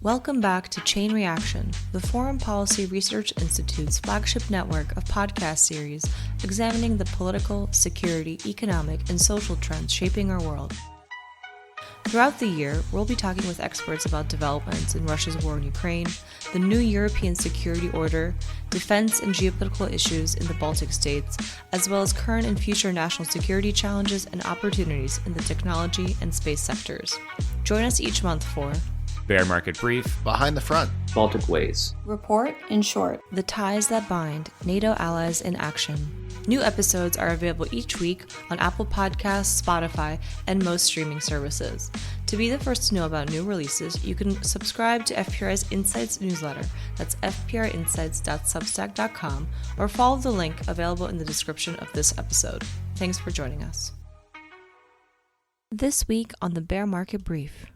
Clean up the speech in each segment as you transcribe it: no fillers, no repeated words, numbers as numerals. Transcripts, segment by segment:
Welcome back to Chain Reaction, the Foreign Policy Research Institute's flagship network of podcast series examining the political, security, economic, and social trends shaping our world. Throughout the year, we'll be talking with experts about developments in Russia's war in Ukraine, the new European security order, defense and geopolitical issues in the Baltic states, as well as current and future national security challenges and opportunities in the technology and space sectors. Join us each month for Bear Market Brief, Behind the Front, Baltic Ways, Report in Short, The Ties That Bind, NATO Allies in Action. New episodes are available each week on Apple Podcasts, Spotify, and most streaming services. To be the first to know about new releases, you can subscribe to FPRI's Insights newsletter. That's fprinsights.substack.com, or follow the link available in the description of this episode. Thanks for joining us. This week on the Bear Market Brief.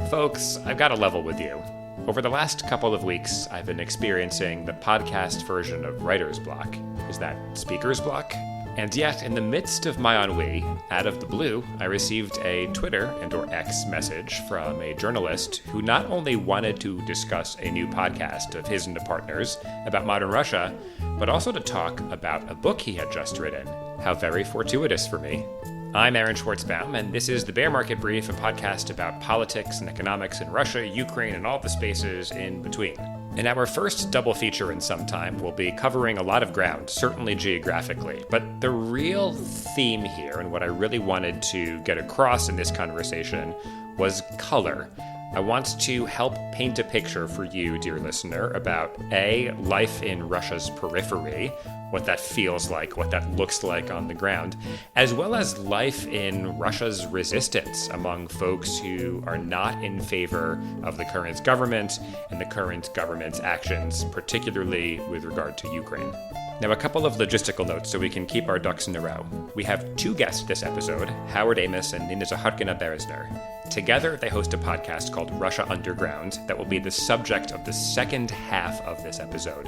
Folks, I've got to level with you. Over the last couple of weeks, I've been experiencing the podcast version of writer's block. Is that speaker's block? And yet, in the midst of my ennui, out of the blue, I received a Twitter and/or X message from a journalist who not only wanted to discuss a new podcast of his and the partners about modern Russia, but also to talk about a book he had just written. How very fortuitous for me. I'm Aaron Schwartzbaum, and this is the Bear Market Brief, a podcast about politics and economics in Russia, Ukraine, and all the spaces in between. In our first double feature in some time, we'll be covering a lot of ground, certainly geographically. But the real theme here, and what I really wanted to get across in this conversation, was color. I want to help paint a picture for you, dear listener, about A, life in Russia's periphery, what that feels like, what that looks like on the ground, as well as life in Russia's resistance among folks who are not in favor of the current government and the current government's actions, particularly with regard to Ukraine. Now, a couple of logistical notes so we can keep our ducks in a row. We have two guests this episode, Howard Amos and Nina Zakharkina-Berezner. Together, they host a podcast called Russia Underground that will be the subject of the second half of this episode.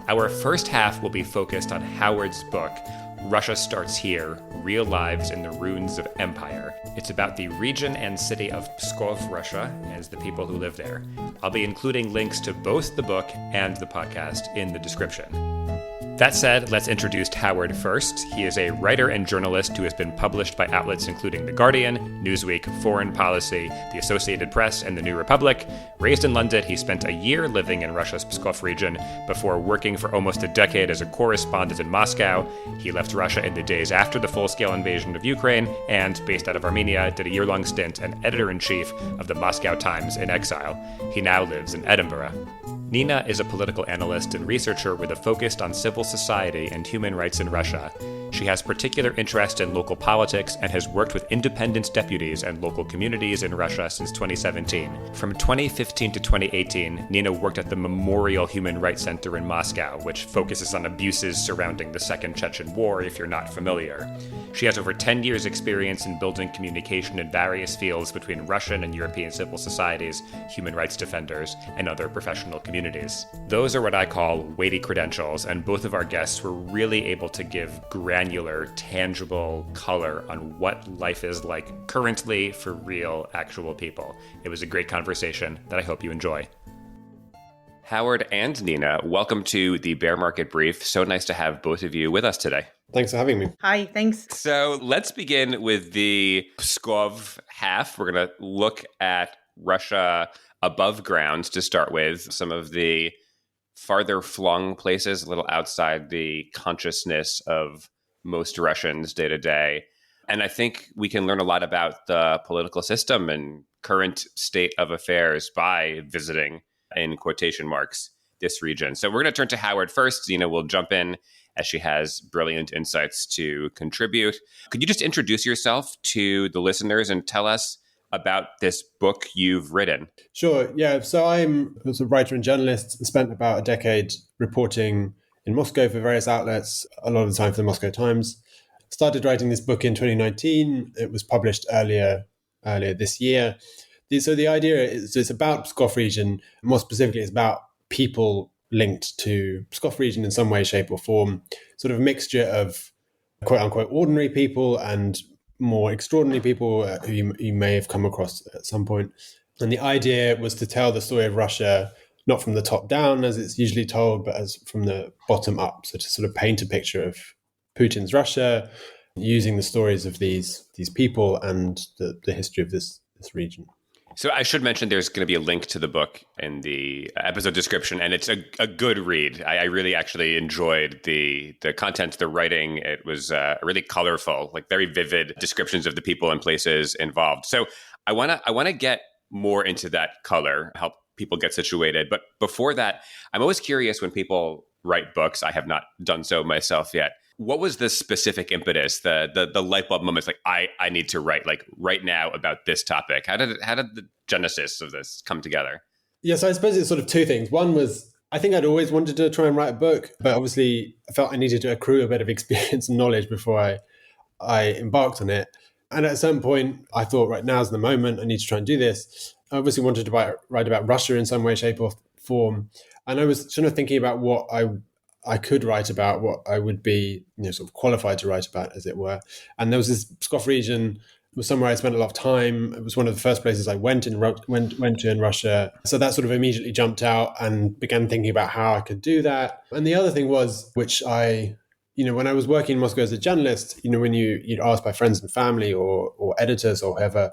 Our first half will be focused on Howard's book, Russia Starts Here, Real Lives in the Ruins of Empire. It's about the region and city of Pskov, Russia, and the people who live there. I'll be including links to both the book and the podcast in the description. That said, let's introduce Howard first. He is a writer and journalist who has been published by outlets including The Guardian, Newsweek, Foreign Policy, The Associated Press, and The New Republic. Raised in London, he spent a year living in Russia's Pskov region before working for almost a decade as a correspondent in Moscow. He left Russia in the days after the full-scale invasion of Ukraine and, based out of Armenia, did a year-long stint as editor-in-chief of the Moscow Times in exile. He now lives in Edinburgh. Nina is a political analyst and researcher with a focus on civil society and human rights in Russia. She has particular interest in local politics and has worked with independent deputies and local communities in Russia since 2017. From 2015 to 2018, Nina worked at the Memorial Human Rights Center in Moscow, which focuses on abuses surrounding the Second Chechen War, if you're not familiar. She has over 10 years' experience in building communication in various fields between Russian and European civil societies, human rights defenders, and other professional communities. Those are what I call weighty credentials, and both of our guests were really able to give granular, tangible color on what life is like currently for real, actual people. It was a great conversation that I hope you enjoy. Howard and Nina, welcome to the Bear Market Brief. So nice to have both of you with us today. Thanks for having me. Hi, thanks. So let's begin with the Pskov half. We're going to look at Russia above ground to start with, some of the farther flung places, a little outside the consciousness of most Russians day to day. And I think we can learn a lot about the political system and current state of affairs by visiting, in quotation marks, this region. So we're going to turn to Howard first. Nina will jump in as she has brilliant insights to contribute. Could you just introduce yourself to the listeners and tell us about this book you've written? Sure. Yeah. So I was a writer and journalist, spent about a decade reporting in Moscow for various outlets, a lot of the time for the Moscow Times. Started writing this book in 2019. It was published earlier this year. So the idea is it's about Pskov region. More specifically, it's about people linked to Pskov region in some way, shape or form, sort of a mixture of quote unquote ordinary people and more extraordinary people who you may have come across at some point. And the idea was to tell the story of Russia not from the top down, as it's usually told, but as from the bottom up. So to sort of paint a picture of Putin's Russia, using the stories of these people and the history of this region. So I should mention there's going to be a link to the book in the episode description, and it's a good read. I really actually enjoyed the content, the writing. It was really colorful, like very vivid descriptions of the people and places involved. So I want to get more into that color, help people get situated. But before that, I'm always curious when people write books. I have not done so myself yet. What was the specific impetus, the light bulb moments, like I need to write like right now about this topic? How did the genesis of this come together? Yes, I suppose it's sort of two things. One was, I think I'd always wanted to try and write a book, but obviously I felt I needed to accrue a bit of experience and knowledge before I embarked on it. And at a certain point, I thought, right, now's the moment. I need to try and do this. I obviously wanted to write about Russia in some way, shape, or form. And I was sort of thinking about what I could write about, what I would be, sort of qualified to write about, as it were. And there was this Pskov region, was somewhere I spent a lot of time. It was one of the first places I went to in Russia. So that sort of immediately jumped out and began thinking about how I could do that. And the other thing was, which when I was working in Moscow as a journalist, when you'd asked by friends and family or editors or whoever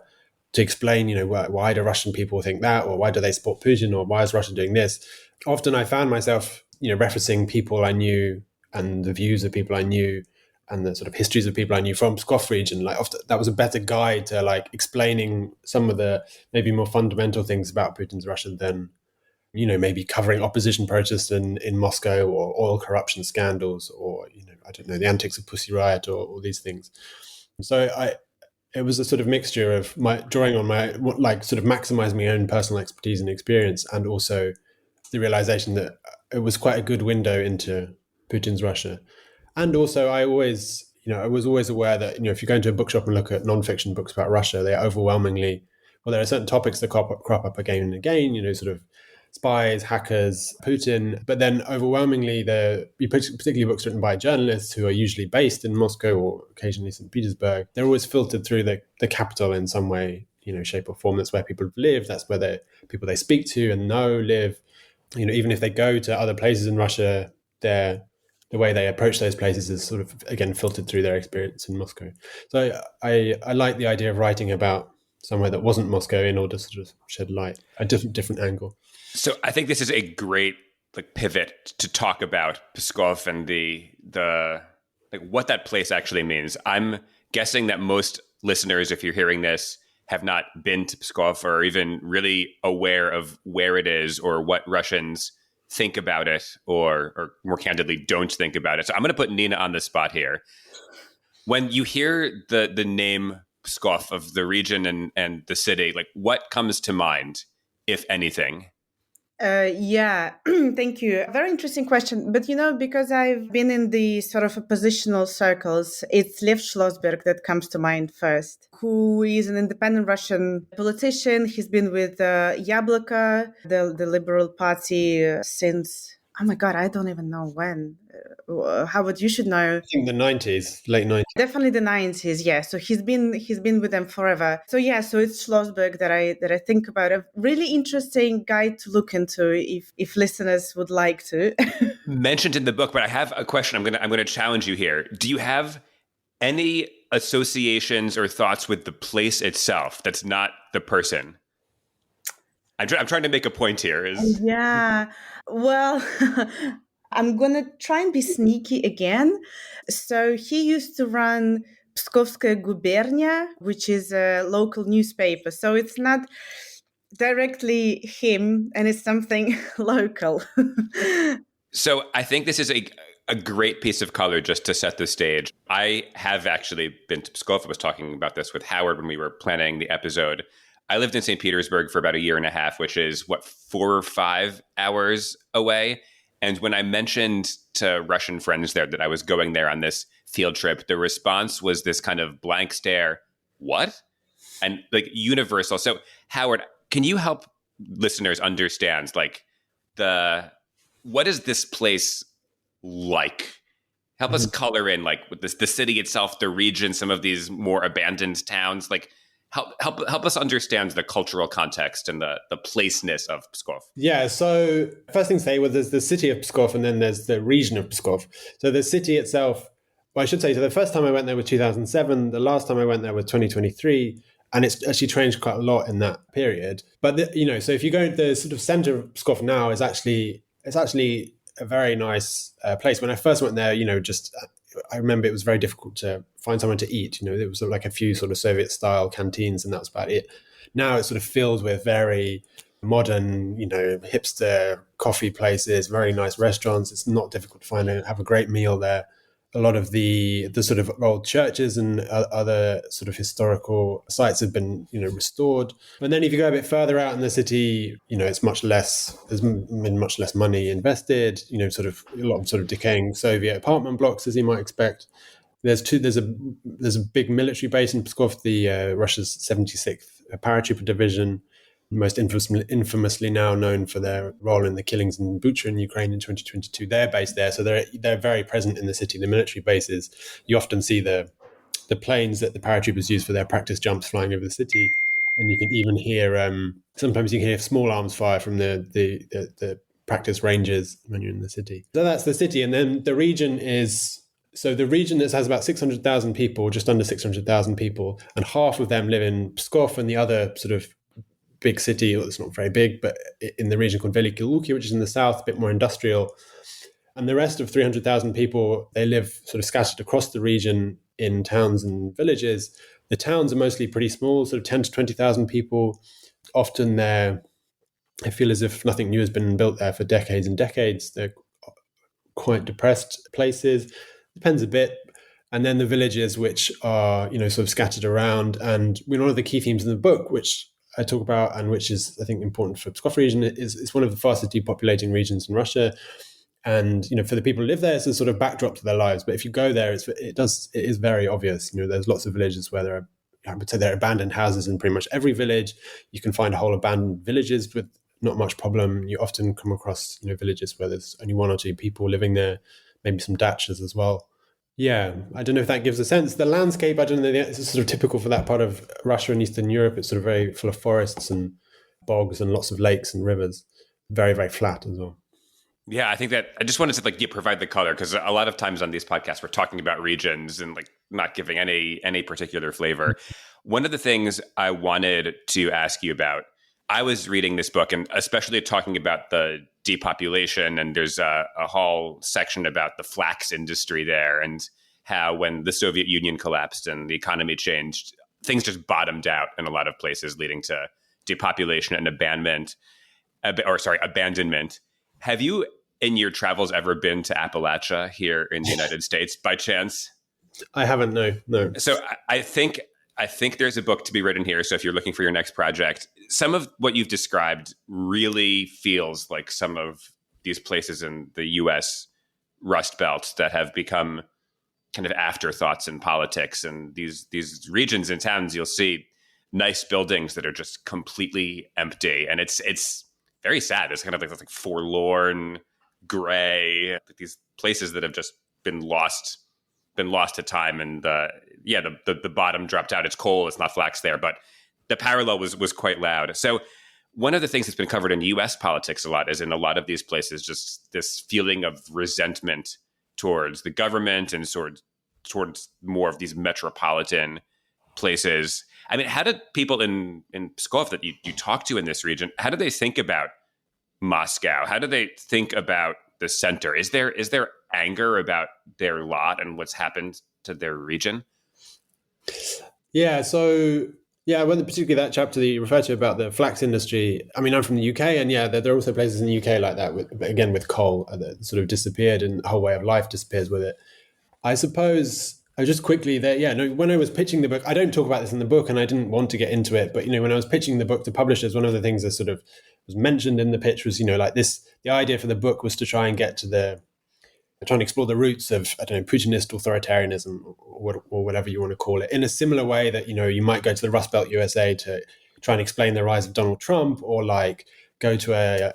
to explain, why do Russian people think that, or why do they support Putin, or why is Russia doing this? Often I found myself, referencing people I knew and the views of people I knew and the sort of histories of people I knew from Pskov region. Like often that was a better guide to like explaining some of the maybe more fundamental things about Putin's Russia than, maybe covering opposition protests in Moscow or oil corruption scandals or, I don't know, the antics of Pussy Riot or all these things. So it was a sort of mixture of my drawing on my, like sort of maximizing my own personal expertise and experience, and also the realization that it was quite a good window into Putin's Russia. And also I was always aware that, if you go into a bookshop and look at nonfiction books about Russia, they are overwhelmingly, there are certain topics that crop up again and again, sort of spies, hackers, Putin, but then overwhelmingly particularly books written by journalists who are usually based in Moscow or occasionally St. Petersburg, they're always filtered through the capital in some way, shape or form. That's where people live. That's where people they speak to and know live. Even if they go to other places in Russia, the way they approach those places is sort of, again, filtered through their experience in Moscow. So I like the idea of writing about somewhere that wasn't Moscow in order to sort of shed light, a different angle. So I think this is a great pivot to talk about Pskov and the what that place actually means. I'm guessing that most listeners, if you're hearing this, have not been to Pskov or even really aware of where it is or what Russians think about it or more candidly don't think about it. So I'm going to put Nina on the spot here. When you hear the name Pskov of the region and the city, what comes to mind, if anything? Thank you. Very interesting question. But, because I've been in the sort of oppositional circles, it's Lev Schlossberg that comes to mind first, who is an independent Russian politician. He's been with Yabloko, the Liberal Party, since, oh my God, I don't even know when. Howard, you should know. I think the 90s, late 90s. Definitely the 90s, yeah. So he's been with them forever. So yeah, so it's Schlossberg that I think about. A really interesting guy to look into if listeners would like to. Mentioned in the book, but I have a question. I'm gonna challenge you here. Do you have any associations or thoughts with the place itself that's not the person? I'm trying to make a point here. Yeah. Well, I'm going to try and be sneaky again. So he used to run Pskovskaya Gubernia, which is a local newspaper. So it's not directly him, and it's something local. So I think this is a great piece of color just to set the stage. I have actually been to Pskov. I was talking about this with Howard when we were planning the episode. I lived in St. Petersburg for about a year and a half, which is 4 or 5 hours away. And when I mentioned to Russian friends there that I was going there on this field trip, the response was this kind of blank stare. What? And universal. So Howard, can you help listeners understand what is this place like? Help us color in like with the city itself, the region, some of these more abandoned towns. Like help us understand the cultural context and the placeness of Pskov. Yeah, so first thing to say, well, there's the city of Pskov and then there's the region of Pskov. So the city itself, well, I should say, so the first time I went there was 2007. The last time I went there was 2023. And it's actually changed quite a lot in that period. But, so if you go to the sort of center of Pskov now, it's actually a very nice place. When I first went there, I remember it was very difficult to find somewhere to eat. There was like a few sort of Soviet-style canteens, and that was about it. Now it's sort of filled with very modern, hipster coffee places, very nice restaurants. It's not difficult to have a great meal there. A lot of the sort of old churches and other sort of historical sites have been, restored. And then if you go a bit further out in the city, it's much less, there's been much less money invested, sort of a lot of sort of decaying Soviet apartment blocks, as you might expect. There's a big military base in Pskov, the Russia's 76th paratrooper division, most infamously now known for their role in the killings in Bucha in Ukraine in 2022. They're based there, so they're very present in the city. The military bases, you often see the planes that the paratroopers use for their practice jumps flying over the city, and you can even hear sometimes you can hear small arms fire from the practice ranges when you're in the city. So that's the city, and then the region is. So the region that has about 600,000 people, just under 600,000 people, and half of them live in Pskov, and the other sort of big city, it's not very big, but in the region called Veliki Luki, which is in the south, a bit more industrial. And the rest of 300,000 people, they live sort of scattered across the region in towns and villages. The towns are mostly pretty small, sort of 10 to 20,000 people. Often I feel as if nothing new has been built there for decades and decades. They're quite depressed places. Depends a bit. And then the villages, which are, sort of scattered around. And one of the key themes in the book, which I talk about, and which is, I think, important for Pskov region, is one of the fastest depopulating regions in Russia. And, for the people who live there, it's a sort of backdrop to their lives. But if you go there, it is very obvious. There's lots of villages where I would say there are abandoned houses in pretty much every village. You can find whole abandoned villages with not much problem. You often come across, villages where there's only one or two people living there, maybe some dachas as well. Yeah, I don't know if that gives a sense. The landscape, I don't know, it's sort of typical for that part of Russia and Eastern Europe. It's sort of very full of forests and bogs and lots of lakes and rivers. Very, very flat as well. Yeah, I think that I just wanted to provide the color, because a lot of times on these podcasts we're talking about regions and not giving any particular flavor. One of the things I wanted to ask you about, I was reading this book and especially talking about the depopulation, and there's a whole section about the flax industry there and how when the Soviet Union collapsed and the economy changed, things just bottomed out in a lot of places, leading to depopulation and abandonment. Have you, in your travels, ever been to Appalachia here in the United States by chance? I haven't, no. So I think there's a book to be written here. So if you're looking for your next project, some of what you've described really feels like some of these places in the U.S. Rust Belt that have become kind of afterthoughts in politics. And these regions and towns, you'll see nice buildings that are just completely empty. And it's very sad. It's kind of like forlorn, gray, these places that have just been lost to time. And the bottom dropped out. It's coal, it's not flax there, but the parallel was quite loud. So one of the things that's been covered in U.S. politics a lot is in a lot of these places, just this feeling of resentment towards the government and towards more of these metropolitan places. I mean, how did people in Pskov that you talk to in this region, how do they think about Moscow? How do they think about the center? Is there anger about their lot and what's happened to their region? Yeah, so when particularly that chapter that you referred to about the flax industry, I mean, I'm from the UK, and there are also places in the UK like that, with coal that sort of disappeared and the whole way of life disappears with it. I suppose I just quickly when I was pitching the book, I don't talk about this in the book and I didn't want to get into it, but when I was pitching the book to publishers, one of the things that sort of was mentioned in the pitch was, the idea for the book was to try and get to trying to explore the roots of, Putinist authoritarianism or whatever you want to call it, in a similar way that, you might go to the Rust Belt USA to try and explain the rise of Donald Trump, or go to a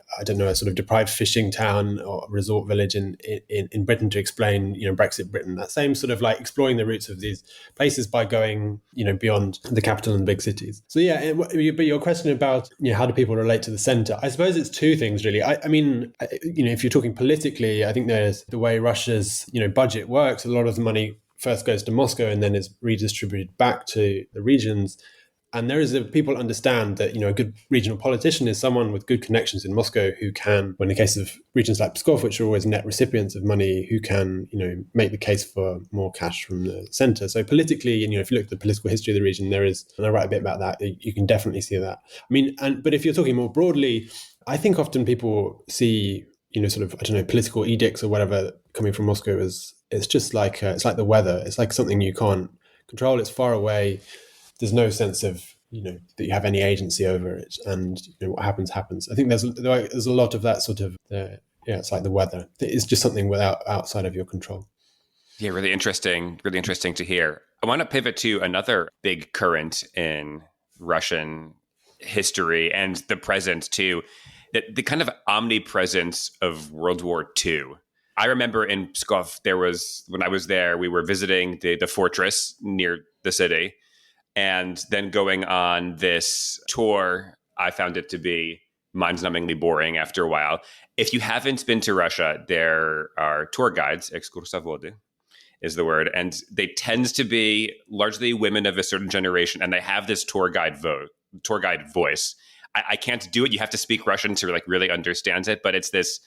sort of deprived fishing town or resort village in Britain to explain, Brexit Britain. That same sort of like exploring the roots of these places by going, beyond the capital and big cities. So yeah, but your question about, how do people relate to the centre? I suppose it's two things really. I mean, if you're talking politically, I think there's the way Russia's, budget works. A lot of the money first goes to Moscow and then is redistributed back to the regions. And people understand that, a good regional politician is someone with good connections in Moscow who can, in the case of regions like Pskov, which are always net recipients of money, who can, make the case for more cash from the centre. So politically, if you look at the political history of the region, there is, and I write a bit about that, you can definitely see that. I mean, but if you're talking more broadly, I think often people see, sort of, political edicts or whatever coming from Moscow as, it's just like, it's like the weather. It's like something you can't control. It's far away. There's no sense of, that you have any agency over it, and what happens. I think there's a lot of that sort of, it's like the weather. It's just something outside of your control. Yeah, really interesting to hear. I want to pivot to another big current in Russian history and the present too, the kind of omnipresence of World War II. I remember in Pskov, when I was there, we were visiting the fortress near the city. And then going on this tour, I found it to be mind-numbingly boring after a while. If you haven't been to Russia, there are tour guides, ekskursavody is the word, and they tend to be largely women of a certain generation, and they have this tour guide voice. I can't do it. You have to speak Russian to like really understand it, but it's this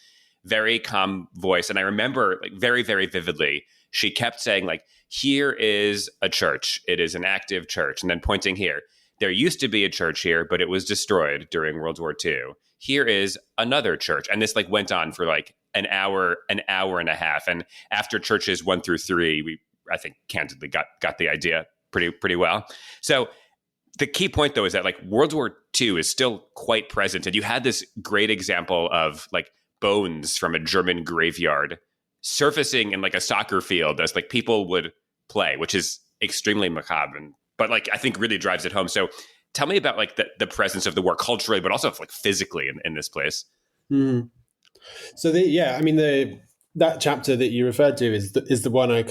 very calm voice. And I remember like very, very vividly, she kept saying like, here is a church. It is an active church. And then pointing here, there used to be a church here, but it was destroyed during World War II. Here is another church. And this like went on for like an hour and a half. And after churches 1 through 3, we, I think, candidly got the idea pretty well. So the key point, though, is that like World War II is still quite present. And you had this great example of like bones from a German graveyard surfacing in like a soccer field as like people would play, which is extremely macabre, but like I think really drives it home. So tell me about like the presence of the war culturally, but also like physically in this place. Mm. So that chapter that you referred to is the one I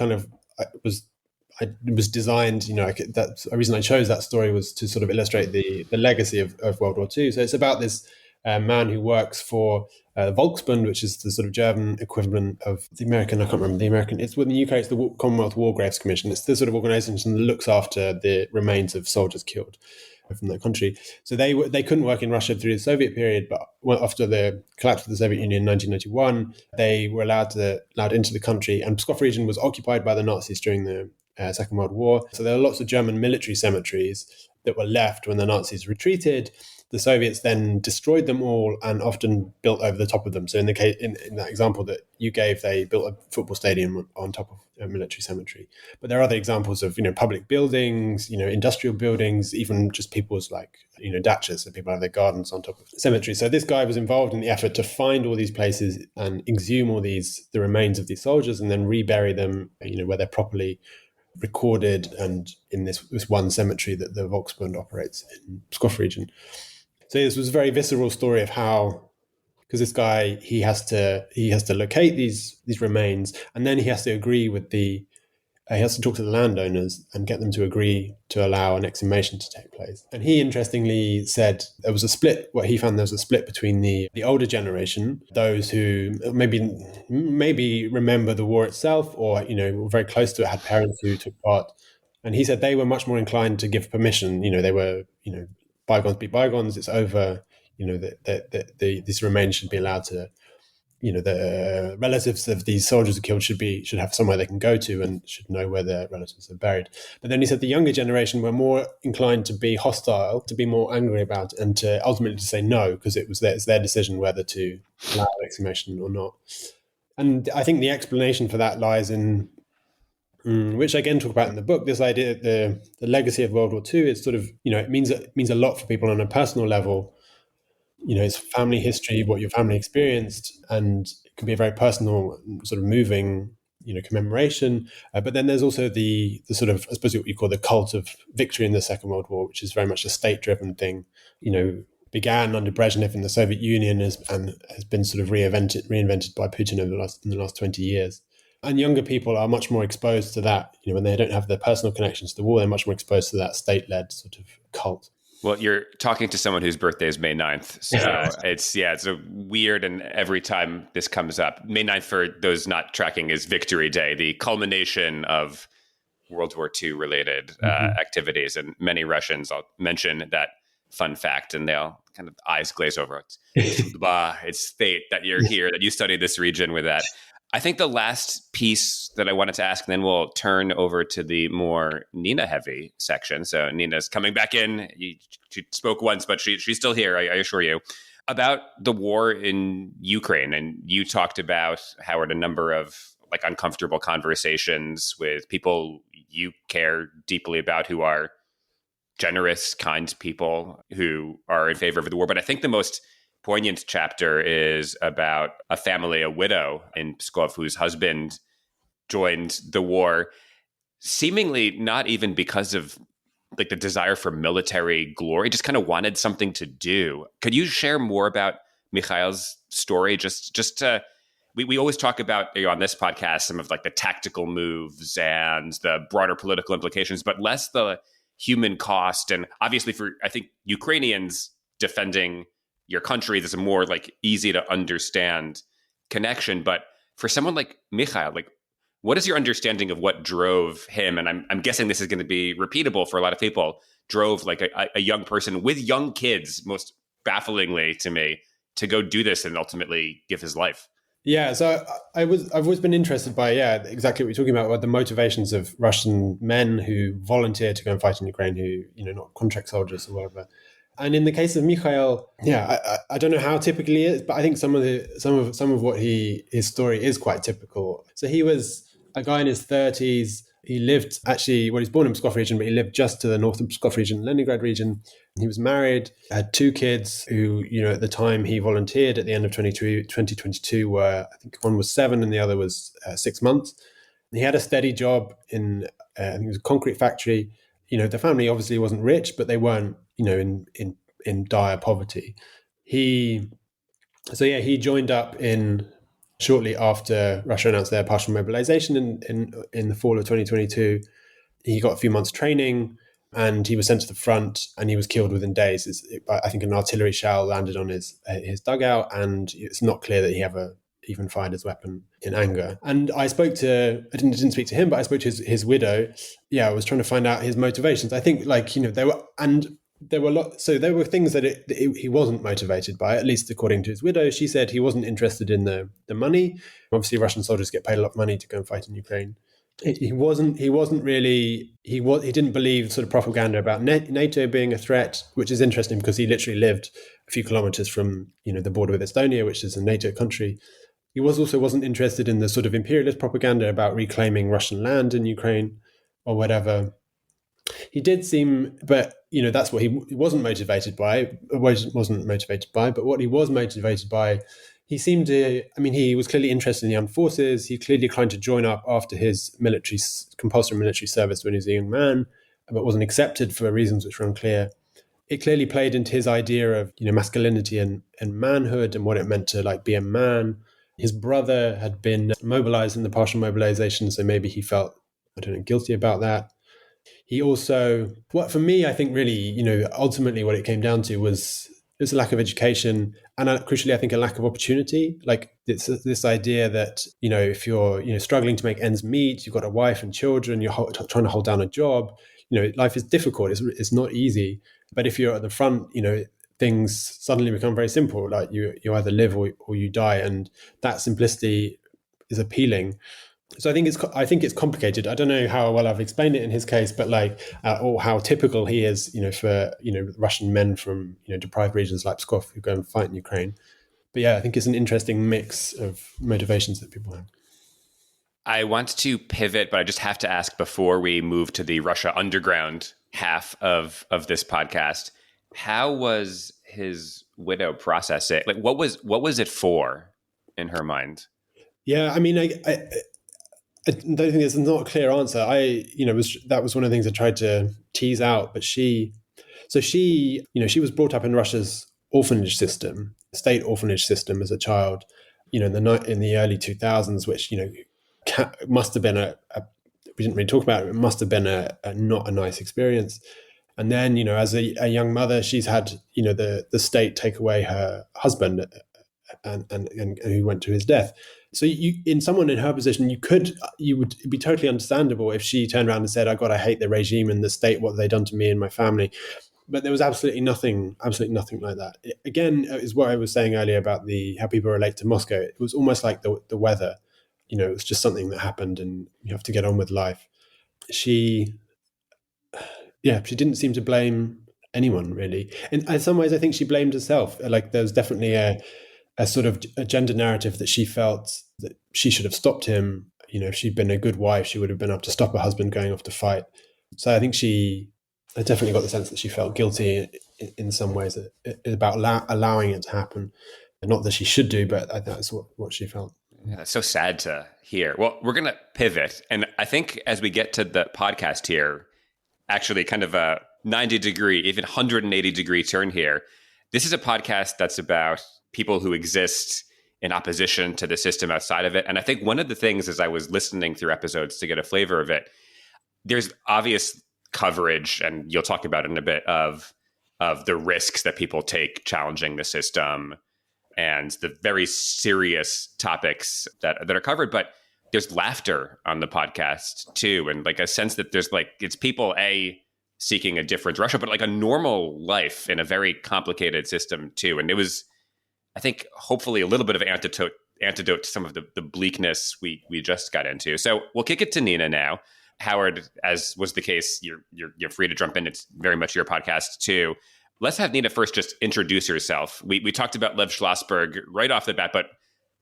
was designed, that's a reason I chose that story was to sort of illustrate the legacy of World War II. So it's about this man who works for Volksbund, which is the sort of German equivalent of the American. I can't remember the American. It's within the UK. It's the Commonwealth War Graves Commission. It's the sort of organisation that looks after the remains of soldiers killed from that country. So they couldn't work in Russia through the Soviet period, but after the collapse of the Soviet Union in 1991, they were allowed into the country. And Pskov region was occupied by the Nazis during the Second World War. So there are lots of German military cemeteries that were left when the Nazis retreated. The Soviets then destroyed them all and often built over the top of them. So in that example that you gave, they built a football stadium on top of a military cemetery. But there are other examples of, public buildings, industrial buildings, even just people's like, dachas, so people have their gardens on top of cemeteries. So this guy was involved in the effort to find all these places and exhume the remains of these soldiers and then rebury them, where they're properly recorded and in this one cemetery that the Volksbund operates in Pskov region. So this was a very visceral story of how, because this guy, he has to locate these remains, and then he has to agree with he has to talk to the landowners and get them to agree to allow an exhumation to take place. And he interestingly said there was a split. What he found, there was a split between the older generation, those who maybe remember the war itself, or were very close to it, had parents who took part. And he said they were much more inclined to give permission. They were bygones be bygones. It's over. These remains should be allowed to. The relatives of these soldiers who killed should have somewhere they can go to and should know where their relatives are buried. But then he said the younger generation were more inclined to be hostile, to be more angry about it, and to ultimately to say no, because it's their decision whether to allow exhumation or not. And I think the explanation for that lies in, which I again talk about in the book, this idea that the legacy of World War II is sort of, it means a lot for people on a personal level. It's family history, what your family experienced, and it can be a very personal, sort of moving, commemoration. But then there's also the sort of, I suppose, what you call the cult of victory in the Second World War, which is very much a state-driven thing. began under Brezhnev in the Soviet Union and has been sort of reinvented by Putin in the last 20 years. And younger people are much more exposed to that. When they don't have the personal connections to the war, they're much more exposed to that state-led sort of cult. Well, you're talking to someone whose birthday is May 9th. So it's a weird, and every time this comes up, May 9th, for those not tracking, is Victory Day, the culmination of World War II related activities. And many Russians, I'll mention that fun fact, and they'll kind of eyes glaze over. It's fate that you're here, that you studied this region with that. I think the last piece that I wanted to ask, and then we'll turn over to the more Nina-heavy section. So Nina's coming back in. She spoke once, but she's still here, I assure you, about the war in Ukraine. And you talked about, Howard, a number of uncomfortable conversations with people you care deeply about, who are generous, kind people who are in favor of the war. But I think the most poignant chapter is about a family, a widow in Pskov, whose husband joined the war, seemingly not even because of the desire for military glory, just kind of wanted something to do. Could you share more about Mikhail's story? We always talk about on this podcast some of the tactical moves and the broader political implications, but less the human cost. And obviously for, I think, Ukrainians defending your country, there's a more easy to understand connection. But for someone like Mikhail, what is your understanding of what drove him? And I'm guessing this is going to be repeatable for a lot of people. Drove a young person with young kids, most bafflingly to me, to go do this and ultimately give his life. Yeah, so I've always been interested by exactly what you're talking about the motivations of Russian men who volunteer to go and fight in Ukraine, who not contract soldiers or whatever. And in the case of Mikhail, I don't know how typical he is, but I think some of what his story is quite typical. So he was a guy in his 30s. He lived he was born in Pskov region, but he lived just to the north of Pskov region, Leningrad region. He was married, had two kids who, at the time he volunteered at the end of 2022 were, I think one was 7 and the other was 6 months. And he had a steady job in, I think it was a concrete factory. The family obviously wasn't rich, but they weren't, in dire poverty. He joined up shortly after Russia announced their partial mobilization in the fall of 2022. He got a few months training and he was sent to the front and he was killed within days. I think an artillery shell landed on his dugout, and it's not clear that he ever even fired his weapon in anger. And I didn't speak to him, but I spoke to his widow. Yeah, I was trying to find out his motivations. I think there were things that he wasn't motivated by, at least according to his widow. She said he wasn't interested in the money. Obviously, Russian soldiers get paid a lot of money to go and fight in Ukraine. He didn't believe sort of propaganda about NATO being a threat, which is interesting because he literally lived a few kilometers from the border with Estonia, which is a NATO country. He wasn't interested in the sort of imperialist propaganda about reclaiming Russian land in Ukraine or whatever. He did seem, but that's what he wasn't motivated by. But what he was motivated by, he seemed to. He was clearly interested in the armed forces. He clearly declined to join up after his compulsory military service when he was a young man, but wasn't accepted for reasons which were unclear. It clearly played into his idea of masculinity and manhood and what it meant to be a man. His brother had been mobilized in the partial mobilization, so maybe he felt, guilty about that. He also, for me, I think really, ultimately what it came down to was a lack of education and crucially, I think a lack of opportunity. It's this idea that, if you're, struggling to make ends meet, you've got a wife and children, you're trying to hold down a job, life is difficult. It's not easy. But if you're at the front, things suddenly become very simple. You either live or you die. And that simplicity is appealing. So I think it's complicated. I don't know how well I've explained it in his case, but or how typical he is, for Russian men from deprived regions like Pskov who go and fight in Ukraine. But yeah, I think it's an interesting mix of motivations that people have. I want to pivot, but I just have to ask before we move to the Russia underground half of this podcast, how was his widow process it? What was it for in her mind? Yeah, I don't think there's not a clear answer. That was one of the things I tried to tease out. But she was brought up in Russia's orphanage system, state orphanage system as a child, in the early 2000s, which, must have been we didn't really talk about it. It must have been a not a nice experience. And then, as a young mother, she's had, the state take away her husband and who went to his death. So in someone in her position, it'd be totally understandable if she turned around and said, I hate the regime and the state, what they've done to me and my family. But there was absolutely nothing like that. Again, is what I was saying earlier about how people relate to Moscow. It was almost like the weather. It was just something that happened and you have to get on with life. She didn't seem to blame anyone, really. In some ways, I think she blamed herself. Like, there was definitely a sort of a gender narrative that she felt that she should have stopped him. If she'd been a good wife, she would have been able to stop her husband going off to fight. So I think I definitely got the sense that she felt guilty in some ways about allowing it to happen. And not that she should do, but I think that's what she felt. Yeah, that's so sad to hear. Well, we're going to pivot. And I think as we get to the podcast here, actually kind of a 90-degree, even 180-degree turn here. This is a podcast that's about people who exist in opposition to the system outside of it. And I think one of the things, as I was listening through episodes to get a flavor of it, there's obvious coverage, and you'll talk about it in a bit, of the risks that people take challenging the system and the very serious topics that are covered. But there's laughter on the podcast too, and like a sense that there's it's people seeking a different direction, but like a normal life in a very complicated system too. And it was, I think, hopefully a little bit of antidote to some of the bleakness we just got into. So we'll kick it to Nina now. Howard, as was the case, you're free to jump in. It's very much your podcast too. Let's have Nina first just introduce herself. We talked about Lev Schlossberg right off the bat, but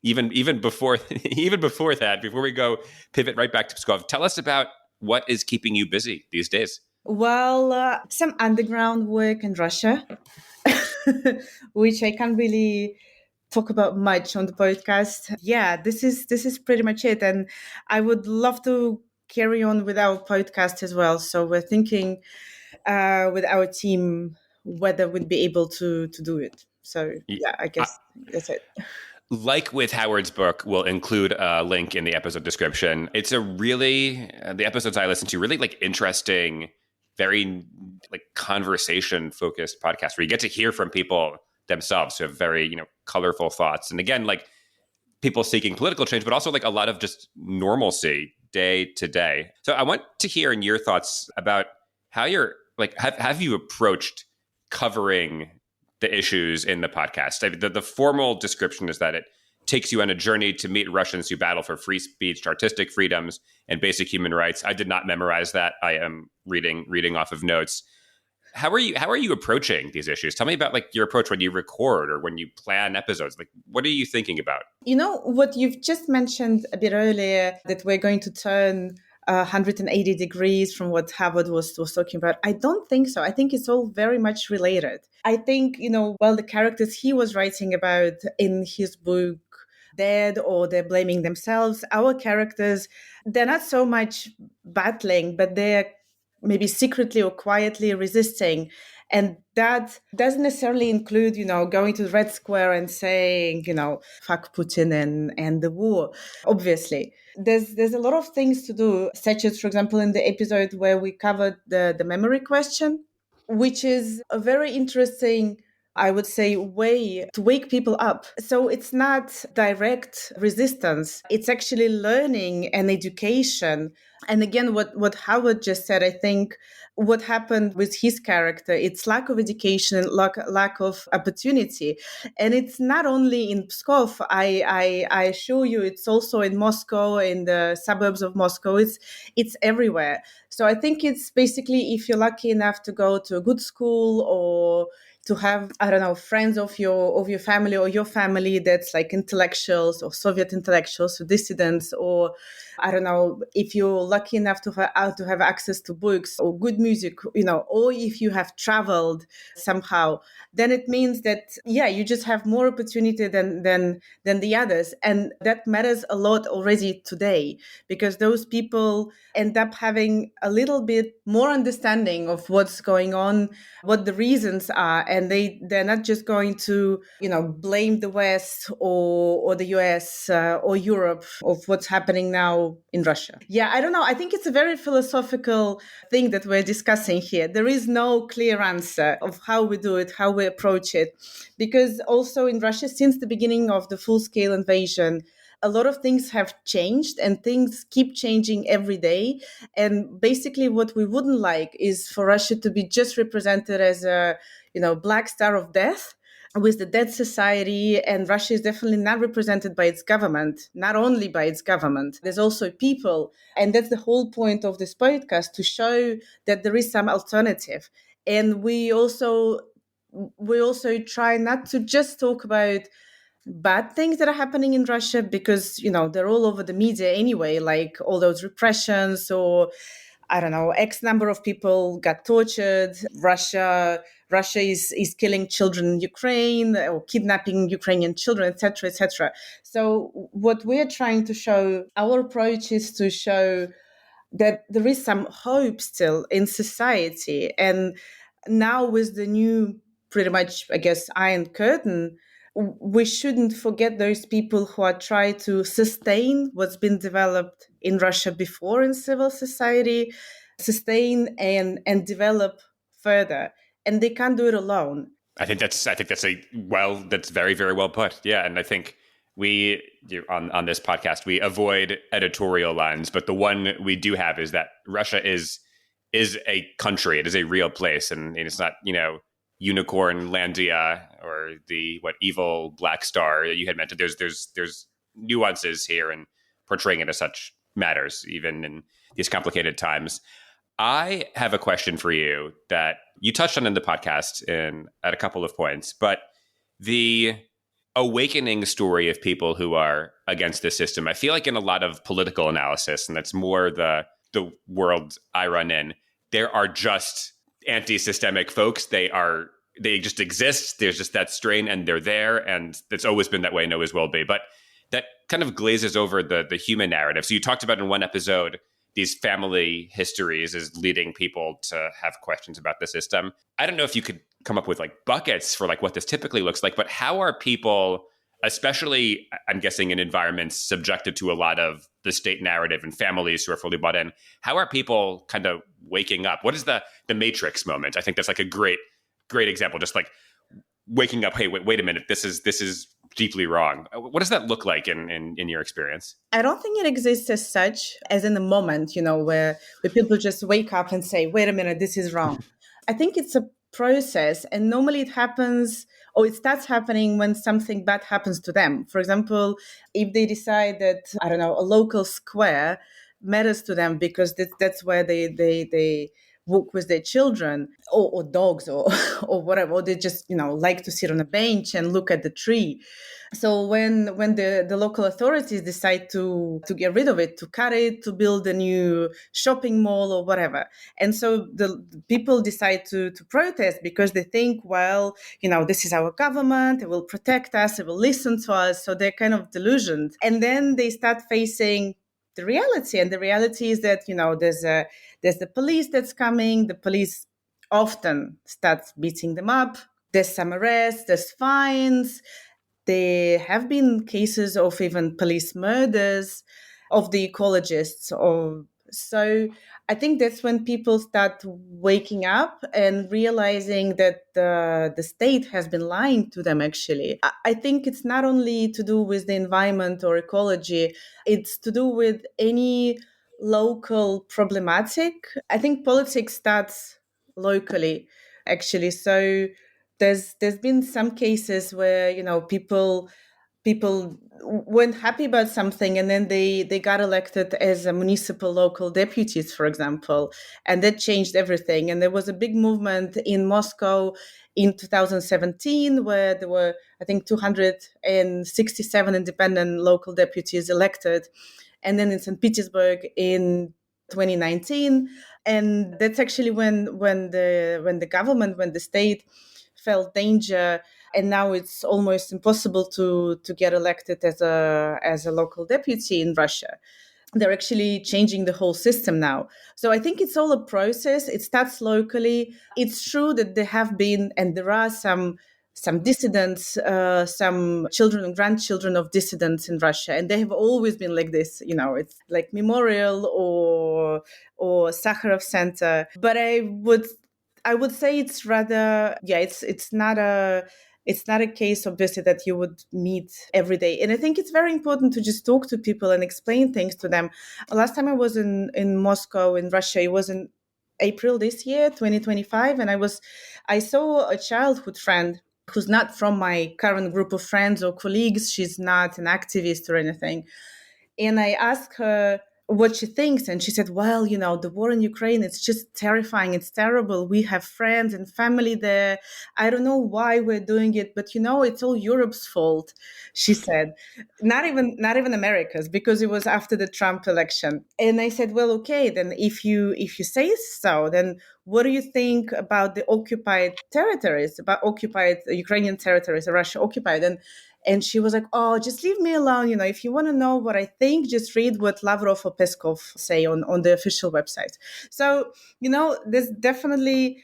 even before that, before we go pivot right back to Pskov, tell us about what is keeping you busy these days. Well, some underground work in Russia, which I can't really talk about much on the podcast. Yeah, this is pretty much it, and I would love to carry on with our podcast as well. So we're thinking with our team whether we'd be able to do it. So yeah, I guess that's it. Like with Howard's book, we'll include a link in the episode description. It's a really, the episodes I listen to, really interesting, very conversation-focused podcast where you get to hear from people themselves who have very, colorful thoughts. And again, people seeking political change, but also a lot of just normalcy day to day. So I want to hear in your thoughts about how you're, have you approached covering the issues in the podcast? The formal description is that it takes you on a journey to meet Russians who battle for free speech, artistic freedoms, and basic human rights. I did not memorize that. I am reading off of notes. How are you approaching these issues? Tell me about your approach when you record or when you plan episodes. What are you thinking about? What you've just mentioned a bit earlier, that we're going to turn 180 degrees from what Howard was talking about. I don't think so. I think it's all very much related. I think, the characters he was writing about in his book, dead or they're blaming themselves, our characters, they're not so much battling, but they're maybe secretly or quietly resisting. And that doesn't necessarily include, going to the Red Square and saying, fuck Putin and the war. Obviously, there's a lot of things to do, such as, for example, in the episode where we covered the memory question, which is a very interesting, I would say, way to wake people up. So it's not direct resistance. It's actually learning and education. And again, what Howard just said, I think what happened with his character, it's lack of education and lack of opportunity. And it's not only in Pskov. I assure you, it's also in Moscow, in the suburbs of Moscow. It's everywhere. So I think it's basically, if you're lucky enough to go to a good school or to have, friends of your family or your family that's intellectuals or Soviet intellectuals or dissidents or I don't know, if you're lucky enough to have access to books or good music, or if you have traveled somehow, then it means that, you just have more opportunity than the others. And that matters a lot already today, because those people end up having a little bit more understanding of what's going on, what the reasons are, and they're not just going to blame the West or the US or Europe of what's happening now in Russia. I don't know. I think it's a very philosophical thing that we're discussing here. There is no clear answer of how we do it, how we approach it, because also in Russia, since the beginning of the full-scale invasion, a lot of things have changed and things keep changing every day. And basically what we wouldn't like is for Russia to be just represented as a, black star of death with the dead society. And Russia is definitely not represented by its government, not only by its government. There's also people. And that's the whole point of this podcast, to show that there is some alternative. And we also try not to just talk about bad things that are happening in Russia, because, they're all over the media anyway, like all those repressions, or I don't know, X number of people got tortured. Russia is killing children in Ukraine, or kidnapping Ukrainian children, etc., etc. So what we're trying to show, our approach is to show that there is some hope still in society. And now with the new, pretty much, I guess, Iron Curtain, we shouldn't forget those people who are trying to sustain what's been developed in Russia before in civil society, sustain and develop further. And they can't do it alone. I think that's that's very, very well put. Yeah. And I think we, on this podcast, we avoid editorial lines, but the one we do have is that Russia is a country. It is a real place. And it's not, Unicorn Landia or the evil Black Star that you had mentioned. There's nuances here, and portraying it as such matters even in these complicated times. I have a question for you that you touched on in the podcast at a couple of points, but the awakening story of people who are against the system, I feel like in a lot of political analysis, and that's more the world I run in, there are just anti-systemic folks. They just exist. There's just that strain, and they're there, and it's always been that way and always will be. But that kind of glazes over the human narrative. So you talked about in one episode these family histories as leading people to have questions about the system. I don't know if you could come up with buckets for what this typically looks like, but how are people, especially I'm guessing in environments subjected to a lot of the state narrative and families who are fully bought in, how are people kind of waking up? What is the Matrix moment? I think that's a great example. Just waking up. Hey, wait a minute. This is deeply wrong. What does that look like in your experience? I don't think it exists as such, as in the moment, where people just wake up and say, wait a minute, this is wrong. I think it's a process, and normally it happens, or it starts happening when something bad happens to them. For example, if they decide that, I don't know, a local square matters to them because that's where they walk with their children, or dogs, or whatever, or they just like to sit on a bench and look at the tree. So when the local authorities decide to get rid of it, to cut it, to build a new shopping mall or whatever, and so the people decide to protest because they think, well, this is our government, it will protect us, it will listen to us. So they're kind of delusioned, and then they start facing the reality, and the reality is that there's the police that's coming. The police often starts beating them up. There's some arrests, there's fines. There have been cases of even police murders of the ecologists. So I think that's when people start waking up and realizing that the state has been lying to them, actually. I think it's not only to do with the environment or ecology, it's to do with any local problematic. I think politics starts locally, actually. So there's been some cases where people weren't happy about something, and then they got elected as a municipal local deputies, for example, and that changed everything. And there was a big movement in Moscow in 2017 where there were, I think, 267 independent local deputies elected. and then in St. Petersburg in 2019. And that's actually when the state felt danger, and now it's almost impossible to get elected as a local deputy in Russia. They're actually changing the whole system now. So I think it's all a process. It starts locally. It's true that there have been, and there are some dissidents, some children and grandchildren of dissidents in Russia, and they have always been like this. It's like Memorial or Sakharov Center. But I would say it's rather, it's not a case, obviously, that you would meet every day. And I think it's very important to just talk to people and explain things to them. Last time I was in Moscow, in Russia, it was in April this year, 2025. And I saw a childhood friend who's not from my current group of friends or colleagues. She's not an activist or anything. And I asked her what she thinks. And she said, well, the war in Ukraine, it's just terrifying. It's terrible. We have friends and family there. I don't know why we're doing it, but it's all Europe's fault, she said. Not even America's, because it was after the Trump election. And I said, well, okay, then if you say so, then what do you think about the occupied territories, about occupied Ukrainian territories, Russia occupied? And she was like, oh, just leave me alone. If you want to know what I think, just read what Lavrov or Peskov say on the official website. So, there's definitely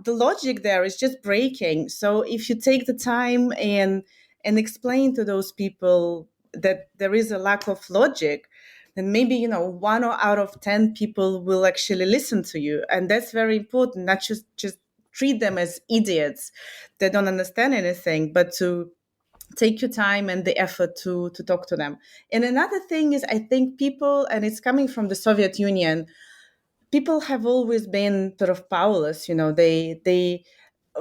the logic there is just breaking. So if you take the time and explain to those people that there is a lack of logic, then maybe, 1 out of 10 people will actually listen to you. And that's very important, not just treat them as idiots that don't understand anything, but to take your time and the effort to talk to them. And another thing is, I think people, and it's coming from the Soviet Union, people have always been sort of powerless. They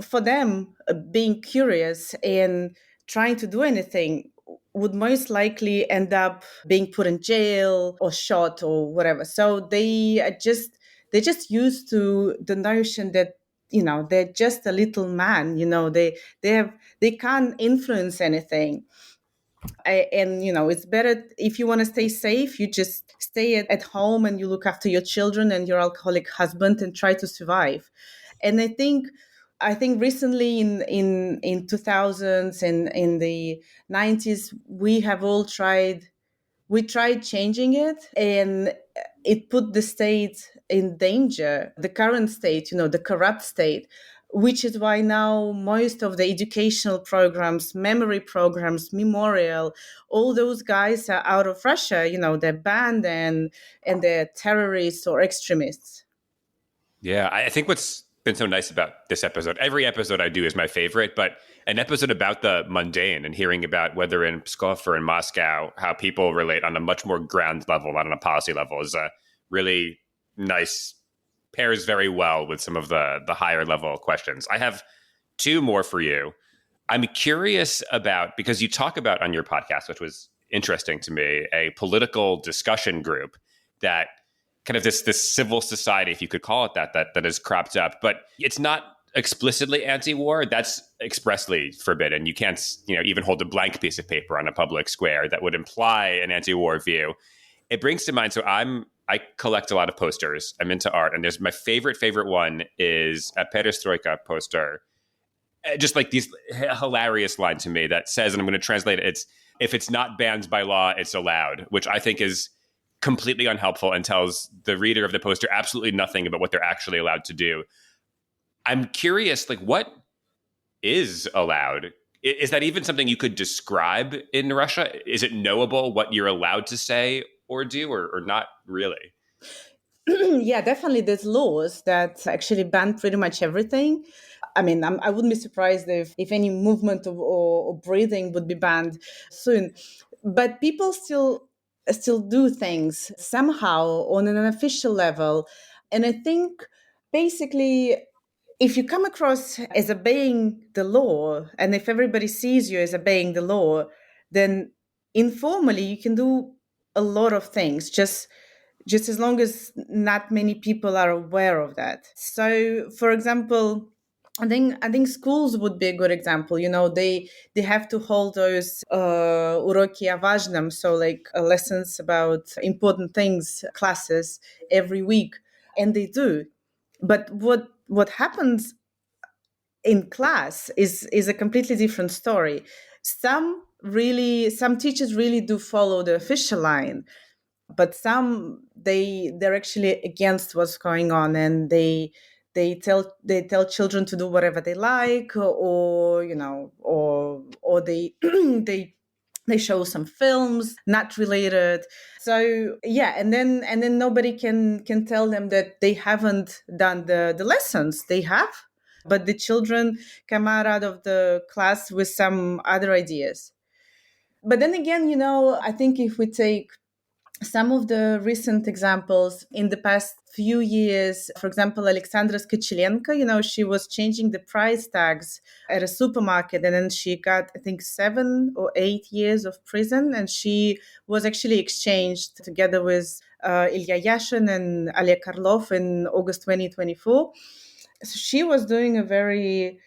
for them, being curious and trying to do anything would most likely end up being put in jail or shot or whatever. So they're just used to the notion that they're just a little man. They can't influence anything. And it's better, if you want to stay safe, you just stay at home and you look after your children and your alcoholic husband and try to survive. And I think recently in 2000s and in the 90s, we tried changing it, and it put the state in danger, the current state, the corrupt state, which is why now most of the educational programs, memory programs, Memorial, all those guys are out of Russia. They're banned and they're terrorists or extremists. Yeah, I think what's been so nice about this episode, every episode I do is my favorite, but an episode about the mundane and hearing about whether in Pskov or in Moscow, how people relate on a much more ground level, not on a policy level, is a really nice, pairs very well with some of the higher level questions. I have two more for you. I'm curious about, because you talk about on your podcast, which was interesting to me, a political discussion group that kind of this civil society, if you could call it that has cropped up, but it's not explicitly anti-war. That's expressly forbidden. You can't, even hold a blank piece of paper on a public square that would imply an anti-war view. It brings to mind, so I collect a lot of posters. I'm into art, and there's my favorite one is a Perestroika poster. Just like these hilarious line to me that says, and I'm going to translate it, it's, if it's not banned by law, it's allowed, which I think is completely unhelpful and tells the reader of the poster absolutely nothing about what they're actually allowed to do. I'm curious, like, what is allowed? Is that even something you could describe in Russia? Is it knowable what you're allowed to say or do, or not really? Yeah, definitely. There's laws that actually ban pretty much everything. I mean, I wouldn't be surprised if any movement or breathing would be banned soon. But people still do things somehow on an unofficial level. And I think basically, if you come across as obeying the law, and if everybody sees you as obeying the law, then informally you can do a lot of things, just as long as not many people are aware of that. So, for example, I think schools would be a good example. They have to hold those uroki o važnom, so like lessons about important things, classes every week, and they do. But what happens in class is a completely different story. Some teachers really do follow the official line, but some they're actually against what's going on, and they tell children to do whatever they like, or they they show some films not related. So yeah, and then nobody can tell them that they haven't done the lessons. They have, but the children come out of the class with some other ideas. But then again, I think if we take some of the recent examples in the past few years, for example, Alexandra Skichilenko, she was changing the price tags at a supermarket, and then she got, I think, 7 or 8 years of prison, and she was actually exchanged together with Ilya Yashin and Alia Karlov in August 2024. So she was doing a very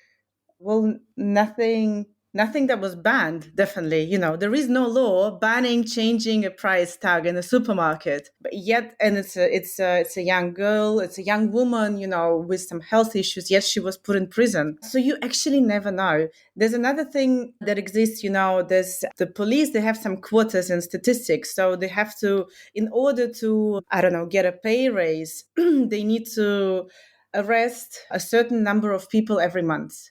well, nothing that was banned, definitely. There is no law banning changing a price tag in a supermarket. But yet, and it's a young girl, it's a young woman, with some health issues, yet she was put in prison. So you actually never know. There's another thing that exists, there's the police, they have some quotas and statistics. So they have to, in order to, I don't know, get a pay raise, they need to arrest a certain number of people every month.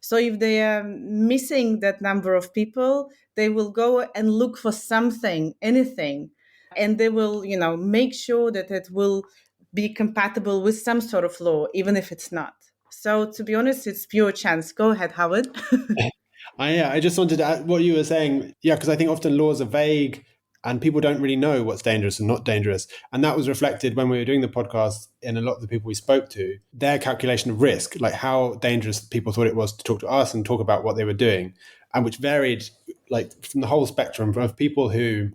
So if they are missing that number of people, they will go and look for something, anything, and they will, make sure that it will be compatible with some sort of law, even if it's not. So to be honest, it's pure chance. Go ahead, Howard. I just wanted to add what you were saying. Yeah, because I think often laws are vague and people don't really know what's dangerous and not dangerous. And that was reflected when we were doing the podcast in a lot of the people we spoke to, their calculation of risk, like how dangerous people thought it was to talk to us and talk about what they were doing, and which varied like from the whole spectrum of people who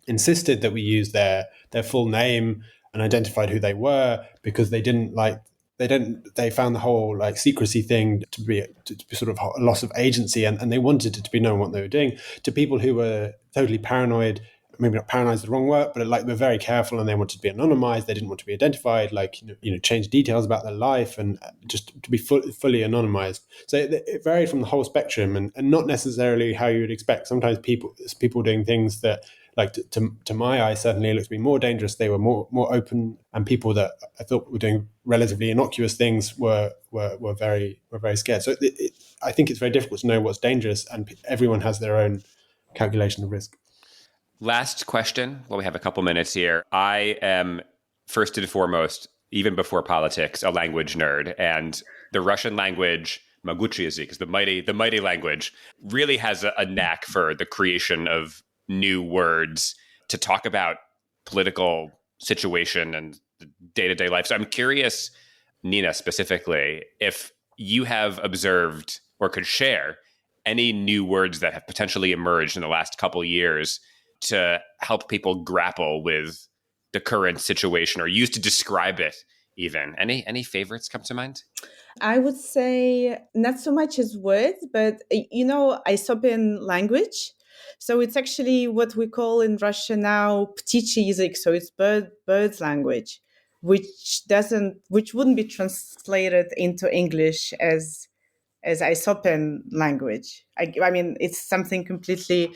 insisted that we use their full name and identified who they were because they didn't like they found the whole like secrecy thing to be sort of a loss of agency, and they wanted it to be known what they were doing, to people who were totally paranoid, maybe not paranoid is the wrong word, but like they're very careful and they wanted to be anonymized. They didn't want to be identified, like, change details about their life and just to be fully anonymized. So it varied from the whole spectrum, and not necessarily how you would expect. Sometimes people doing things that, like to my eye, certainly looked to be more dangerous. They were more open, and people that I thought were doing relatively innocuous things were very scared. So I think it's very difficult to know what's dangerous, and everyone has their own calculation of risk. Last question. Well, we have a couple minutes here. I am first and foremost, even before politics, a language nerd, and the Russian language, Moguchi Yazyk, is the mighty language, really has a knack for the creation of new words to talk about political situation and day-to-day life. So I'm curious, Nina, specifically, if you have observed or could share any new words that have potentially emerged in the last couple of years to help people grapple with the current situation or used to describe it even. Any favorites come to mind? I would say not so much as words, but, Aesopian language. So it's actually what we call in Russia now ptichi язык, so it's birds language, which wouldn't be translated into English as Aesopian language. I mean, it's something completely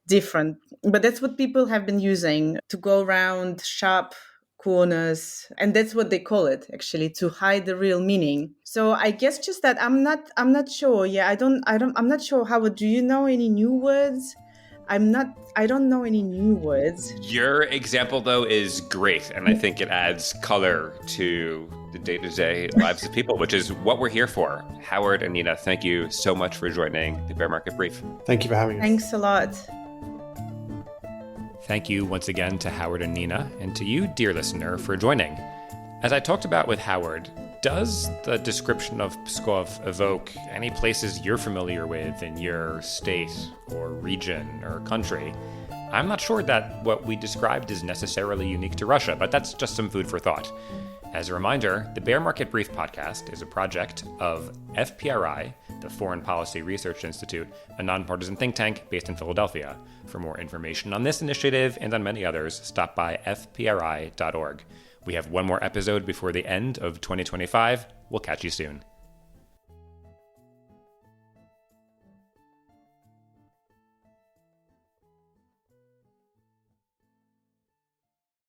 different, but that's what people have been using to go around sharp corners, and that's what they call it, actually, to hide the real meaning. So I guess just that I'm not sure. Yeah, I'm not sure. Howard, do you know any new words? I don't know any new words. Your example, though, is great, and I think it adds color to the day-to-day lives of people, which is what we're here for. Howard and Nina, thank you so much for joining the Bear Market Brief. Thank you for having us. Thanks a lot. Thank you once again to Howard and Nina, and to you, dear listener, for joining. As I talked about with Howard, does the description of Pskov evoke any places you're familiar with in your state or region or country? I'm not sure that what we described is necessarily unique to Russia, but that's just some food for thought. As a reminder, the Bear Market Brief podcast is a project of FPRI, the Foreign Policy Research Institute, a nonpartisan think tank based in Philadelphia. For more information on this initiative and on many others, stop by fpri.org. We have one more episode before the end of 2025. We'll catch you soon.